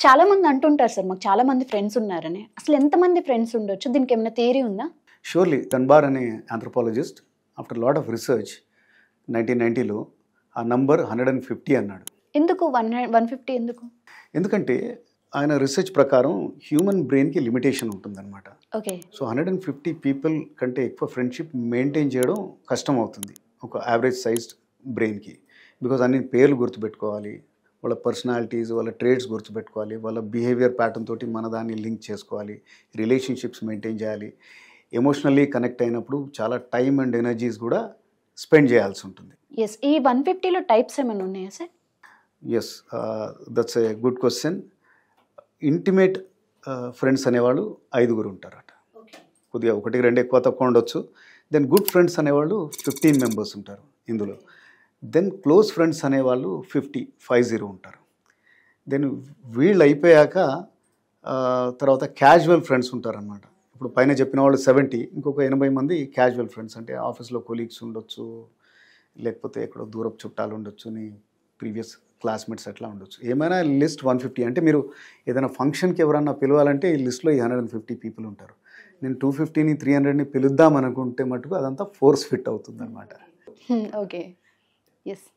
చాలా మంది అంటుంటారు సార్, మాకు చాలా మంది ఫ్రెండ్స్ ఉన్నారని. అసలు ఎంతమంది ఫ్రెండ్స్ ఉండొచ్చు? దీనికి ఏమైనా థియరీ ఉందా? షూర్లీ దన్బార్ అనే anthropologist after lot of research 1990లో ఆ నంబర్ 150 అన్నాడు. ఎందుకు 150 ఎందుకు? ఎందుకంటే ఆయన రీసెర్చ్ ప్రకారం హ్యూమన్ బ్రెయిన్కి లిమిటేషన్ ఉంటుందన్నమాట. ఓకే. సో 150 పీపుల్ కంటే ఎక్కువ ఫ్రెండ్షిప్ మెయింటైన్ చేయడం కష్టం అవుతుంది ఒక యావరేజ్ సైజ్డ్ బ్రెయిన్కి. బికాజ్ అన్ని పేర్లు గుర్తుపెట్టుకోవాలి, వాళ్ళ పర్సనాలిటీస్, వాళ్ళ ట్రేడ్స్ గుర్తుపెట్టుకోవాలి, వాళ్ళ బిహేవియర్ ప్యాటర్న్ తోటి మన దాన్ని లింక్ చేసుకోవాలి, రిలేషన్షిప్స్ మెయింటైన్ చేయాలి, ఎమోషనల్లీ కనెక్ట్ అయినప్పుడు చాలా టైం అండ్ ఎనర్జీస్ కూడా స్పెండ్ చేయాల్సి ఉంటుంది. ఎస్. ఈ 150లో టైప్స్ ఏమైనా ఉన్నాయా sir? Yes, that's a good question. Intimate friends అనేవాళ్ళు 5 ఉంటారట. కొద్దిగా 1-2 ఎక్కువ తక్కువ ఉండొచ్చు. దెన్ గుడ్ ఫ్రెండ్స్ అనేవాళ్ళు 15 మెంబర్స్ ఉంటారు ఇందులో. దెన్ క్లోజ్ ఫ్రెండ్స్ అనేవాళ్ళు 50 ఉంటారు. దెన్ వీళ్ళు అయిపోయాక తర్వాత క్యాజువల్ ఫ్రెండ్స్ ఉంటారనమాట. ఇప్పుడు పైన చెప్పిన వాళ్ళు 70, ఇంకొక 80 మంది క్యాజువల్ ఫ్రెండ్స్, అంటే ఆఫీస్లో కొలీగ్స్ ఉండొచ్చు, లేకపోతే ఎక్కడో దూరపు చుట్టాలు ఉండొచ్చు, నీ ప్రీవియస్ క్లాస్మేట్స్ అట్లా ఉండొచ్చు. ఏమైనా లిస్ట్ 150. అంటే మీరు ఏదైనా ఫంక్షన్కి ఎవరన్నా పిలవాలంటే ఈ లిస్ట్లో ఈ 150 పీపుల్ ఉంటారు. నేను 250ని 300ని పిలుద్దాం అనుకుంటే మటుకు అదంతా ఫోర్స్ ఫిట్ అవుతుంది అనమాట. ఓకే. ఎస్.